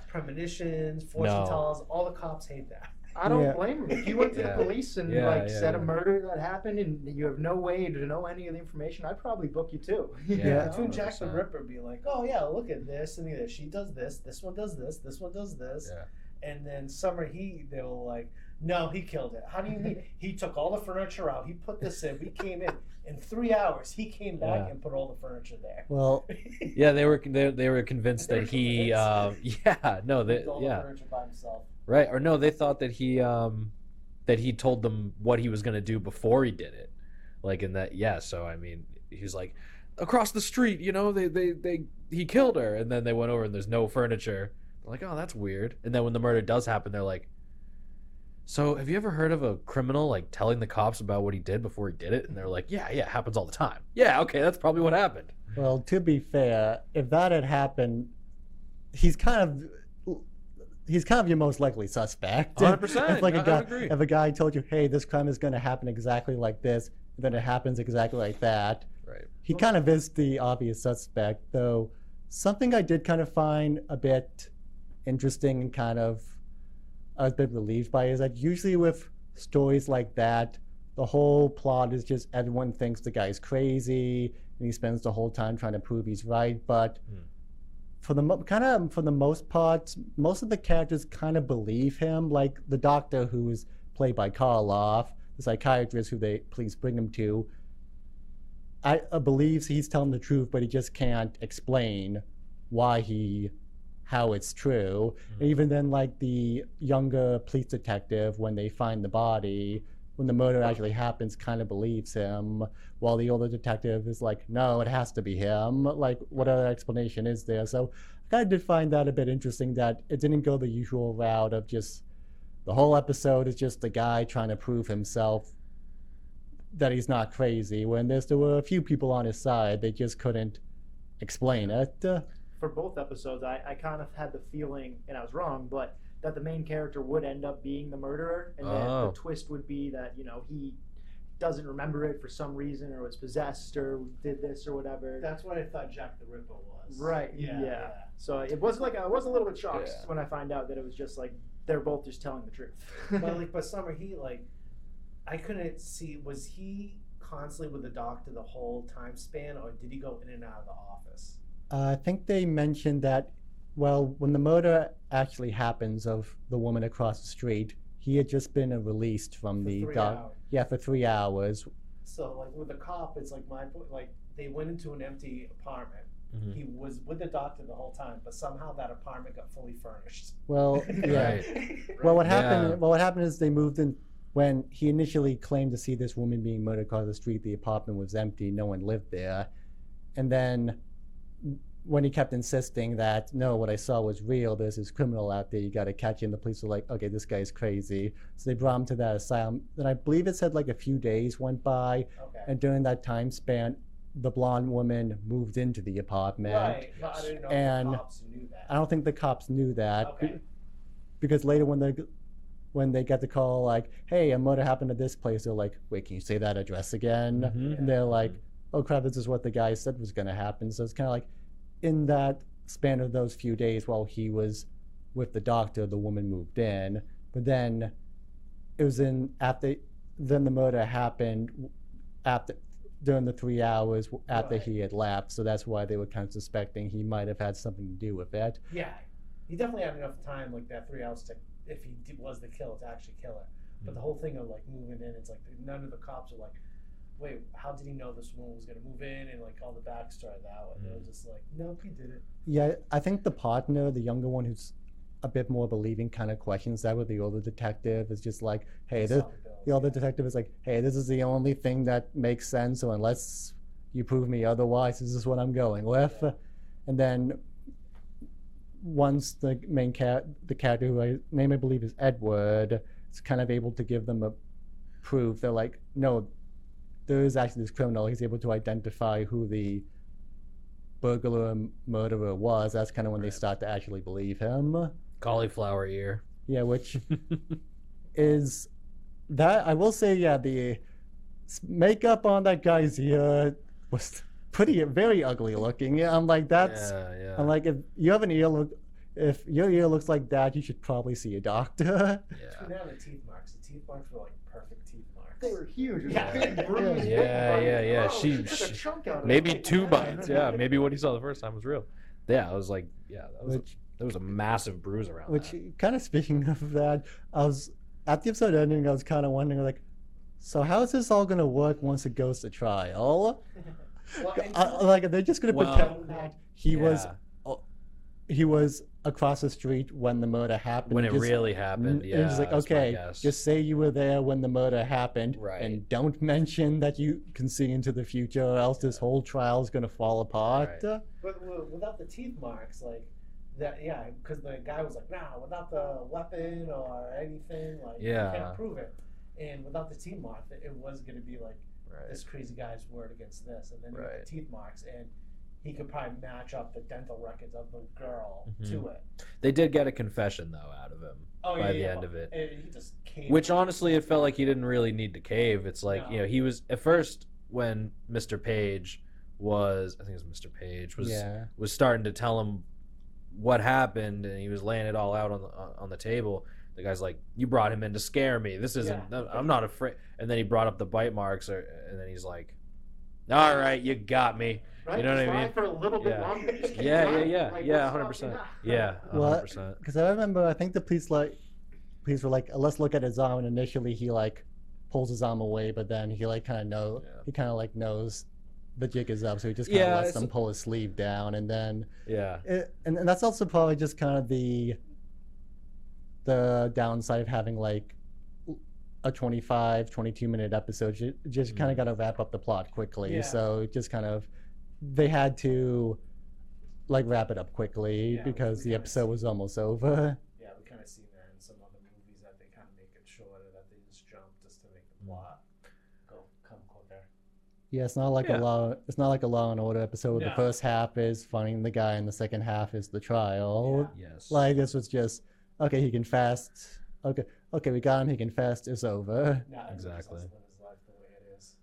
premonitions, fortune tellers. All the cops hate that. I don't blame him. If you went to the police and said a murder that happened and you have no way to know any of the information, I'd probably book you too. Between Jack the Ripper be like, oh yeah, look at this and this. She does this. This one does this. This one does this. Yeah. And then Summer Heat, they were like, no, he killed it. How do you mean? He took all the furniture out. He put this in. We came in 3 hours. He came back and put all the furniture there. Well, yeah, they were convinced that he all the furniture by himself. Right, or no, they thought that he told them what he was going to do before he did it. Like in that, so I mean, he was like, across the street, he killed her, and then they went over and there's no furniture. They're like, oh, that's weird. And then when the murder does happen, they're like, so have you ever heard of a criminal like telling the cops about what he did before he did it? And they're like, yeah, it happens all the time. Yeah, okay, that's probably what happened. Well, to be fair, if that had happened, he's kind of your most likely suspect. 100%. If like I would agree. if a guy told you, hey, this crime is going to happen exactly like this, then it happens exactly like that, Right. he kind of is the obvious suspect. Though something I did kind of find a bit interesting and kind of I was a bit relieved by is that usually with stories like that, the whole plot is just everyone thinks the guy's crazy and he spends the whole time trying to prove he's right. But for the most part, most of the characters kind of believe him. Like the doctor, who is played by Karloff, the psychiatrist who the police bring him to, I believes he's telling the truth, but he just can't explain how it's true. And even then, like the younger police detective, when they find the body, when the murder actually happens, kind of believes him, while the older detective is like, no, it has to be him. Like, what other explanation is there? So I kind of did find that a bit interesting, that it didn't go the usual route of just the whole episode is just the guy trying to prove himself that he's not crazy, when there were a few people on his side. They just couldn't explain it. For both episodes, I kind of had the feeling, and I was wrong, but that the main character would end up being the murderer, and then the twist would be that, you know, he doesn't remember it for some reason, or was possessed, or did this or whatever. That's what I thought Jack the Ripper was. Right. Yeah. So it was like I was a little bit shocked when I find out that it was just like they're both just telling the truth. but Summer, I couldn't see, was he constantly with the doctor the whole time span, or did he go in and out of the office? I think they mentioned that, well, when the murder actually happens of the woman across the street, he had just been released from For the 3 hours. Yeah, for 3 hours. So, like, with the cop, it's like my point. Like, they went into an empty apartment. Mm-hmm. He was with the doctor the whole time, but somehow that apartment got fully furnished. Well, yeah. Right. Well, what happened? Well, what happened is they moved in when he initially claimed to see this woman being murdered across the street. The apartment was empty; no one lived there. And then, when he kept insisting that no, what I saw was real, there's this criminal out there, you got to catch him. The police were like, okay, this guy's crazy. So they brought him to that asylum. Then I believe it said like a few days went by, Okay. and during that time span, the blonde woman moved into the apartment. Right, but I didn't know And if the cops knew that. I don't think the cops knew that. Okay. Because later when they get the call like, hey, a murder happened at this place, they're like, wait, can you say that address again? Mhm. And they're like, oh crap, this is what the guy said was going to happen. So it's kind of like, in that span of those few days while he was with the doctor, the woman moved in. But then it was then the murder happened during the 3 hours after he had left. So that's why they were kind of suspecting he might have had something to do with it. Yeah, he definitely had enough time, like that 3 hours, to, if he was the killer, to actually kill her. But the whole thing of like moving in, it's like none of the cops are like, wait, how did he know this woman was going to move in, and like all the backstory of that one. They were just like, nope, he did it. Yeah, I think the partner, the younger one who's a bit more believing, kind of questions that with the older detective. Is just like, hey, the older detective is like, hey, this is the only thing that makes sense, so unless you prove me otherwise, this is what I'm going with. And then once the the character who name I believe is Edward, is kind of able to give them a proof. They're like, no, there is actually this criminal. He's able to identify who the burglar and murderer was. That's kind of when they start to actually believe him. Cauliflower ear. Yeah, which is that, I will say, yeah, the makeup on that guy's ear was very ugly looking. Yeah, I'm like, that's, Yeah. I'm like, if you have an if your ear looks like that, you should probably see a doctor. Between that and the teeth marks. The teeth marks were like perfect teeth marks. They were huge. Yeah. Big bruise. Yeah. Oh, She you took a chunk out of maybe it. 2 bites. Yeah, maybe what he saw the first time was real. Yeah, I was like, yeah, Which, there was a massive bruise around which that. kind of speaking of that, I was at the episode ending. I was kind of wondering, like, so how is this all going to work once it goes to trial? Well, and Like, are they just going to Well, pretend that he Yeah. was across the street when the murder happened? When it Just- really happened, and yeah. just like, that's my okay, guess. just say you were there when the murder happened, Right. and don't mention that you can see into the future, or else this whole trial is going to fall apart. Right. but without the teeth marks, like that because the guy was like, nah, without the weapon or anything, like Yeah. you can't prove it. And without the teeth mark, it was going to be like Right. this crazy guy's word against this, and then you Right. get the teeth marks, and he could probably match up the dental records of the girl Mhm. to it. They did get a confession though out of him by the end but of it. He just caved. Which honestly, it felt like he didn't really need to cave. It's like, No. he was at first when Mr. Page was, I think it was Mr. Page was starting to tell him what happened, and he was laying it all out on the table. The guy's like, "You brought him in to scare me. This isn't. I'm not afraid." And then he brought up the bite marks, and then he's like, "All right, you got me." Right? You know what I Just lie mean? for a little bit Yeah. longer. Just keep Yeah, lying. yeah, Like, yeah, what's 100%. stopping Yeah, Well, 100%. because I remember, I think the police were like, let's look at his arm, and initially he like pulls his arm away, but then he like kind of Yeah. he kind of like knows the jig is up, so he just kind of Yeah, lets it's- them pull his sleeve down, and then Yeah, and that's also probably just kind of the downside of having like a 22-minute episode. You just kind of got to wrap up the plot quickly, Yeah. so it just kind of they had to like wrap it up quickly Yeah, because we the kinda episode was almost over. Yeah, we kind of seen that in some other movies that they kind of make it shorter, that they just jump just to make the plot come quicker. Yeah, it's not like Yeah. it's not like a Law and Order episode. The No. first half is finding the guy, and the second half is the trial. yes. Like this was just okay. He confessed. Okay, we got him. He confessed. It's over. Nah, Exactly. He just has to live his life the way it is.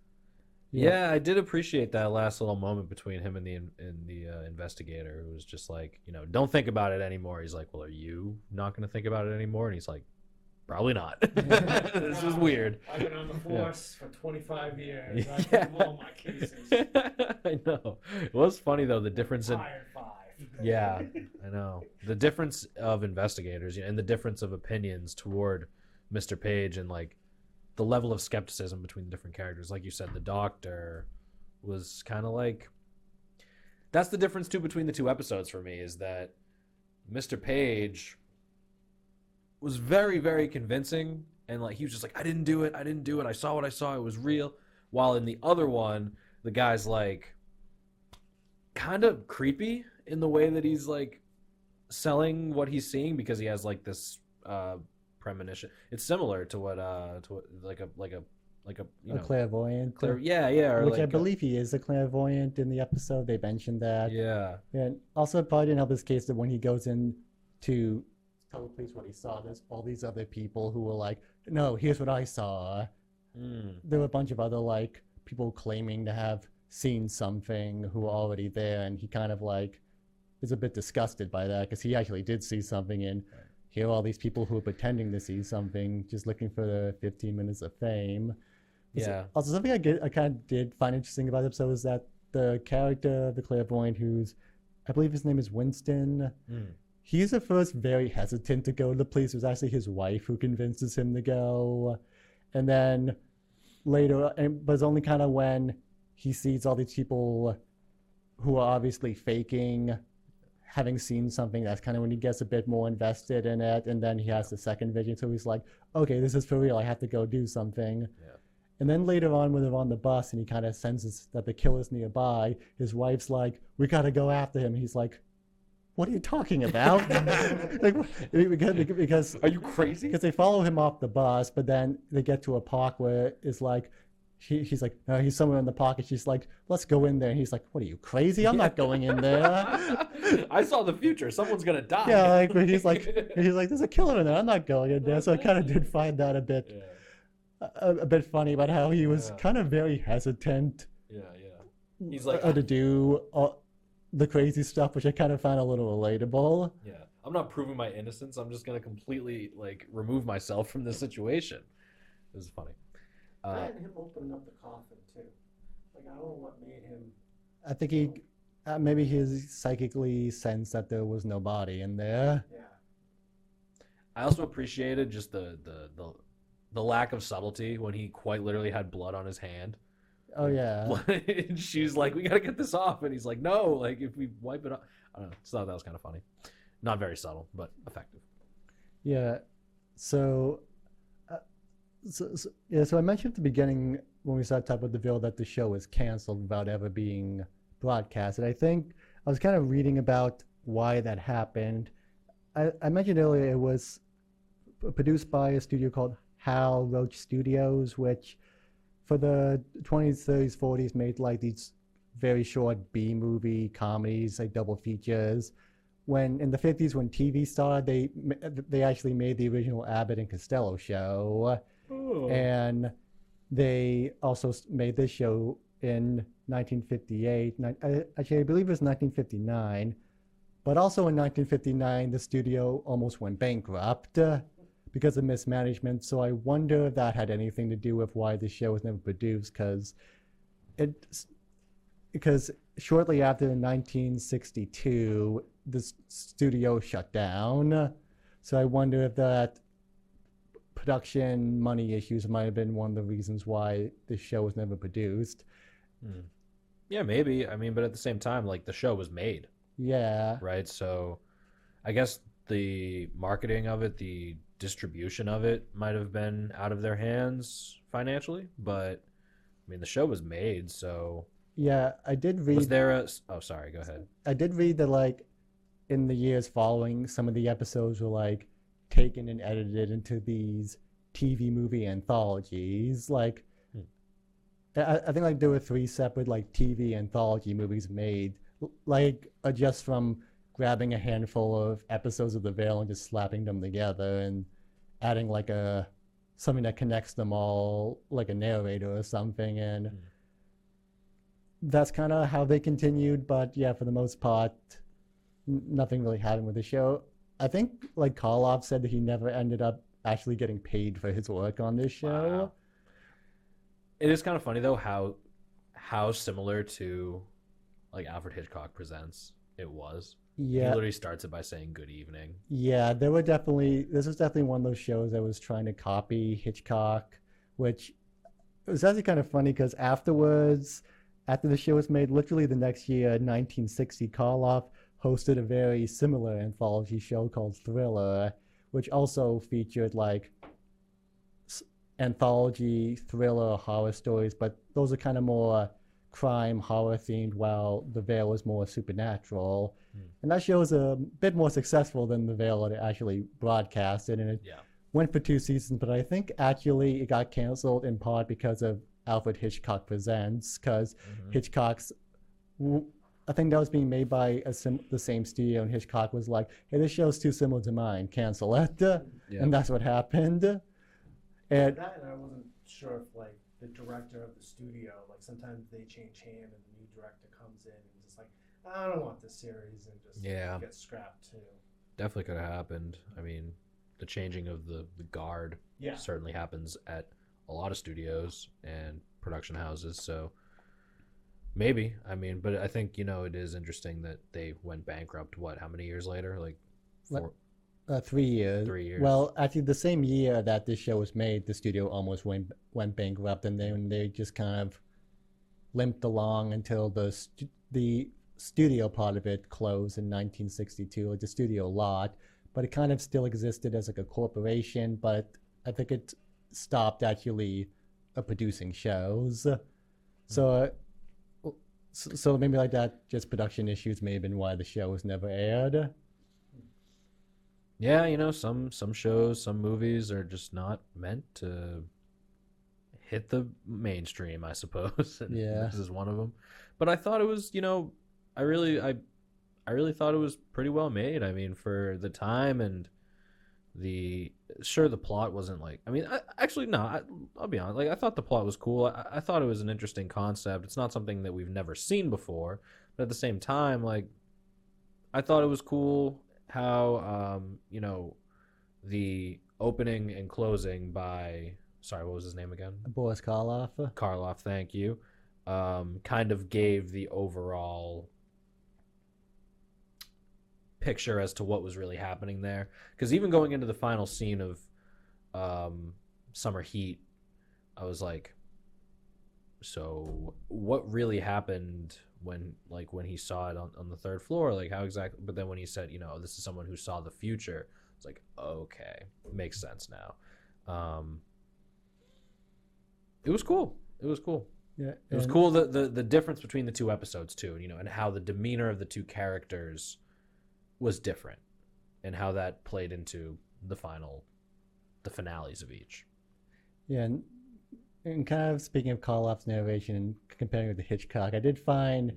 Yeah, I did appreciate that last little moment between him and the investigator, who was just like, don't think about it anymore. He's like, well, are you not going to think about it anymore? And he's like, probably not. This is weird. I've been on the force for 25 years. I Yeah. do all my cases. I know. It was funny though, the difference in Fired 5. yeah, I know the difference of investigators and the difference of opinions toward Mr. Page, and like the level of skepticism between the different characters. Like you said, the doctor was kind of like, that's the difference too between the two episodes for me, is that Mr. Page was very, very convincing, and like he was just like, I didn't do it, I saw what I saw, it was real. While in the other one, the guy's like kind of creepy in the way that he's like selling what he's seeing, because he has like this premonition. It's similar to what like a A clairvoyant. yeah, or Which like I believe he is a clairvoyant in the episode. They mentioned that. yeah, And also, it probably didn't help his case that when he goes in to tell the police what he saw, there's all these other people who were like, no, here's what I saw. There were a bunch of other like people claiming to have seen something who were already there, and he kind of like is a bit disgusted by that because he actually did see something, and here are all these people who are pretending to see something, just looking for the 15 minutes of fame. yeah, Also, something I kind of did find interesting about the episode is that the character, the clairvoyant, who's, I believe his name is Winston, he's at first very hesitant to go to the police. It was actually his wife who convinces him to go. And then later, but it's only kind of when he sees all these people who are obviously faking having seen something, that's kind of when he gets a bit more invested in it. And then he has the second vision, so he's like, okay, this is for real, I have to go do something. Yeah. And then later on, when they're on the bus and he kind of senses that the killer's nearby, his wife's like, we gotta go after him. He's like, what are you talking about? Like, because Are you crazy? because they follow him off the bus, but then they get to a park where it's like, he's like, no, he's somewhere in the park, and she's like, let's go in there. And he's like, what are you, crazy? I'm not going in there. I saw the future. Someone's gonna die. Yeah, like but he's like, there's a killer in there. I'm not going in there. So I kind of did find that a bit, a bit funny about how he was kind of very hesitant yeah. He's like, to do the crazy stuff, which I kind of found a little relatable. yeah, I'm not proving my innocence. I'm just gonna completely like remove myself from this situation. It was funny. And him opening up the coffin too. Like I don't know what made him. I think he maybe he psychically sensed that there was no body in there. Yeah. I also appreciated just the lack of subtlety when he quite literally had blood on his hand. Oh yeah. And she's like, we gotta get this off, and he's like, no, like if we wipe it off. I don't know. Just thought that was kind of funny. Not very subtle, but effective. Yeah. So I mentioned at the beginning when we started talking about the bill that the show was canceled without ever being broadcast. And I think I was kind of reading about why that happened. I mentioned earlier it was produced by a studio called Hal Roach Studios, which for the 20s, 30s, 40s made like these very short B-movie comedies, like double features. When in the 50s, when TV started, they actually made the original Abbott and Costello show, and they also made this show in 1958. Actually, I believe it was 1959. But also in 1959, the studio almost went bankrupt because of mismanagement. So I wonder if that had anything to do with why the show was never produced, because shortly after 1962, the studio shut down. So I wonder if that production money issues might have been one of the reasons why the show was never produced. Yeah, maybe. I mean, but at the same time, like, the show was made. Yeah. Right. So I guess the marketing of it, the distribution of it might have been out of their hands financially, but I mean, the show was made. So yeah, I did read. Was there a? Oh, sorry. Go ahead. I did read that like in the years following, some of the episodes were like taken and edited into these TV movie anthologies. Like I think like there were 3 separate like TV anthology movies made, like just from grabbing a handful of episodes of The Veil and just slapping them together and adding like something that connects them all, like a narrator or something. And that's kind of how they continued. But yeah, for the most part, nothing really happened with the show. I think like Karloff said that he never ended up actually getting paid for his work on this show. Wow. It is kind of funny though how similar to like Alfred Hitchcock Presents it was. Yeah. He literally starts it by saying good evening. Yeah, this was definitely one of those shows that was trying to copy Hitchcock, which was actually kind of funny because afterwards, after the show was made, literally the next year, 1960, Karloff hosted a very similar anthology show called Thriller, which also featured like anthology thriller horror stories, but those are kind of more crime horror themed, while The Veil was more supernatural. And that show was a bit more successful than The Veil that it actually broadcasted, and it went for 2 seasons, but I think actually it got canceled in part because of Alfred Hitchcock Presents, because Hitchcock's, I think that was being made by the same studio, and Hitchcock was like, hey, this show's too similar to mine, cancel it. And that's what happened. And I wasn't sure if like the director of the studio, like sometimes they change hand and the new director comes in and just like, I don't want this series, and just gets scrapped too. Definitely could have happened. I mean, the changing of the guard certainly happens at a lot of studios and production houses, so maybe. I mean, but I think, it is interesting that they went bankrupt, how many years later? Like 3 years. 3 years. Well, actually, the same year that this show was made, the studio almost went bankrupt, and then they just kind of limped along until the studio part of it closed in 1962, like the studio lot. But it kind of still existed as like a corporation, but I think it stopped actually producing shows. So maybe like that, just production issues may have been why the show was never aired. Yeah, some shows, some movies are just not meant to hit the mainstream, I suppose. And this is one of them. But I thought it was, I really thought it was pretty well made. I mean, for the time, and the plot wasn't like, I mean, I'll be honest. Like, I thought the plot was cool. I thought it was an interesting concept. It's not something that we've never seen before, but at the same time, like, I thought it was cool how, the opening and closing by, sorry, what was his name again? Boris Karloff. Karloff, thank you. Kind of gave the overall picture as to what was really happening there. Because even going into the final scene of Summer Heat, I was like, so what really happened when he saw it on the 3rd floor? Like, how exactly? But then when he said, this is someone who saw the future, it's like, okay, makes sense now. It was cool. Yeah, it was cool the difference between the 2 episodes too, and how the demeanor of the 2 characters was different, and how that played into the finales of each. Yeah, and kind of speaking of Karloff's narration and comparing it to Hitchcock, I did find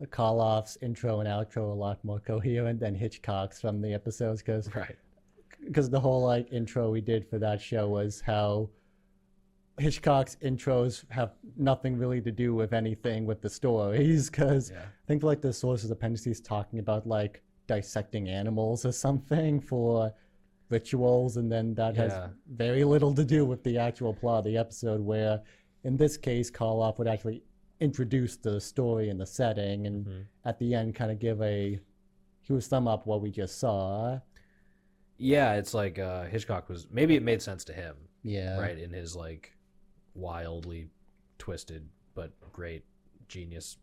Karloff's intro and outro a lot more coherent than Hitchcock's from the episodes, Right. because the whole like intro we did for that show was how Hitchcock's intros have nothing really to do with anything with the stories, because Yeah. I think like the sources appendices talking about like dissecting animals or something for rituals, and then that has Yeah. very little to do with the actual plot of the episode, where in this case Karloff would actually introduce the story and the setting, and at the end kind of he would sum up what we just saw. Yeah, it's like Hitchcock was, maybe it made sense to him, Yeah. right, in his like wildly twisted but great genius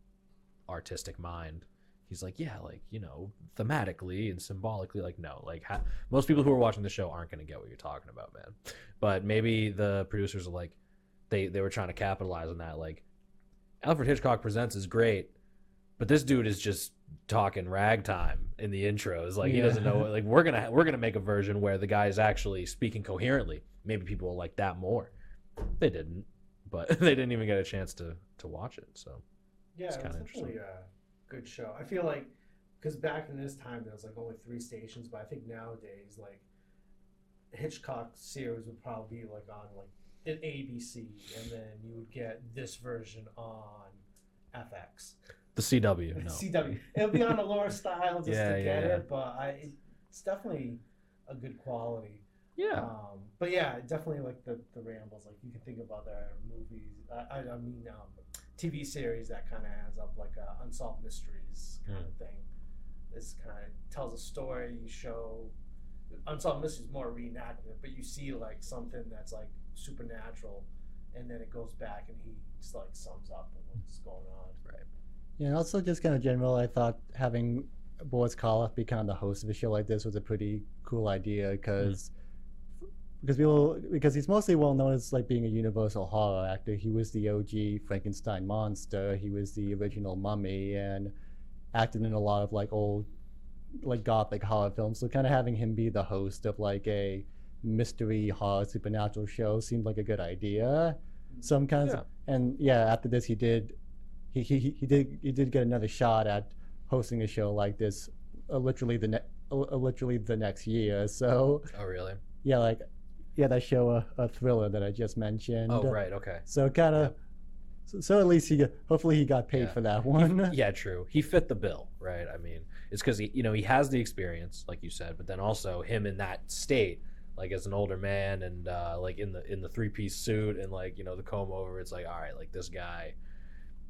artistic mind. He's like, yeah, like, you know, thematically and symbolically, like, no, like most people who are watching the show aren't going to get what you're talking about, man. But maybe the producers are like, they were trying to capitalize on that. Like, Alfred Hitchcock Presents is great, but this dude is just talking ragtime in the intros. Like, he doesn't know. Like, we're gonna make a version where the guy is actually speaking coherently. Maybe people will like that more. They didn't, but they didn't even get a chance to watch it. So Yeah, it's it kind was of definitely interesting. a good show. I feel like, because back in this time there was like only 3 stations, but I think nowadays like Hitchcock series would probably be like on like an ABC, and then you would get this version on FX. The CW, no. CW. It'll be on a lower style just Yeah, to get yeah. it, but it's definitely a good quality. Yeah. But yeah, definitely like the rambles. Like you can think about their movies. I mean, TV series that kind of has up like unsolved mysteries kind of thing. This kind of tells a story. You show unsolved mysteries more reenactment, but you see like something that's like supernatural, and then it goes back and he just like sums up what's going on. Right. Yeah, and also just kind of general, I thought having Boris Karloff be kind of the host of a show like this was a pretty cool idea, because he's mostly well known as like being a universal horror actor. He was the OG Frankenstein monster. He was the original Mummy, and acted in a lot of like old like gothic horror films. So kind of having him be the host of like a mystery horror supernatural show seemed like a good idea. Some kinds of, and yeah, after this he did get another shot at hosting a show like this literally the next year. So Oh, really? yeah, that show a thriller that I just mentioned. Oh, right. Okay. So kind of so at least hopefully he got paid for that one. Yeah, true. He fit the bill, right? I mean, it's because he has the experience, like you said, but then also him in that state, like as an older man, and like in the 3-piece suit and like the comb over. It's like, all right, like this guy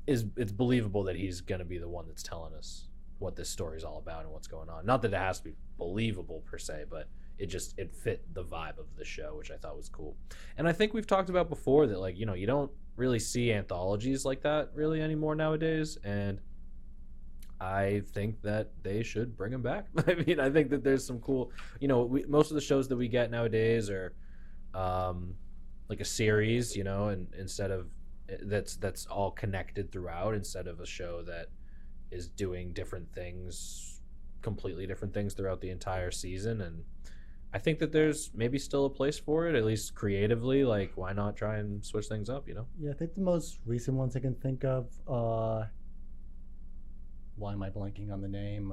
it's believable that he's gonna be the one that's telling us what this story's all about and what's going on. Not that it has to be believable per se, but it fit the vibe of the show, which I thought was cool. And I think we've talked about before that, like, you don't really see anthologies like that really anymore nowadays, and I think that they should bring them back. I mean, I think that there's some cool, most of the shows that we get nowadays are like a series, and instead of that's all connected throughout, instead of a show that is doing different things, completely different things throughout the entire season. And I think that there's maybe still a place for it, at least creatively. Like, why not try and switch things up, Yeah, I think the most recent ones I can think of why am I blanking on the name?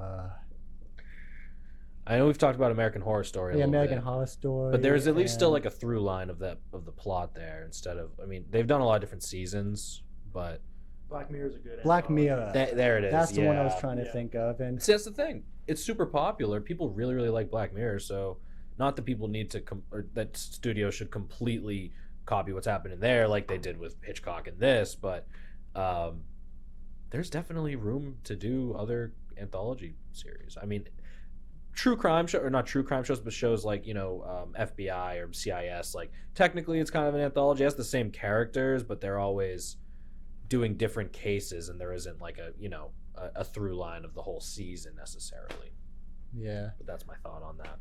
I know we've talked about American Horror Story. Yeah, a little American bit, Horror Story. but there's at least still and- like a through line of the plot there. Instead of, I mean, they've done a lot of different seasons, but Black Mirror's a good Black anthology. Mirror. there it is. That's the one I was yeah. trying to Yeah. think of. And See, that's the thing. It's super popular. People really, really like Black Mirror. So, not that people need to, or that studios should completely copy what's happening there, like they did with Hitchcock and this. But there's definitely room to do other anthology series. I mean, true crime show, or not true crime shows, but shows like FBI or CIS. Like, technically, it's kind of an anthology. It has the same characters, but they're always doing different cases, and there isn't like a through line of the whole season necessarily. yeah. But that's my thought on that.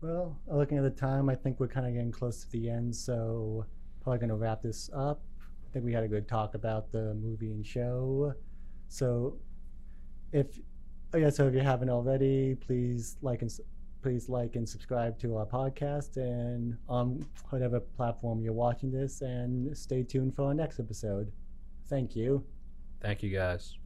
Well, looking at the time, I think we're kind of getting close to the end, so probably going to wrap this up. I think we had a good talk about the movie and show. So, if Oh yeah, so if you haven't already, please like and subscribe to our podcast and on whatever platform you're watching this, and stay tuned for our next episode. Thank you. Thank you, guys.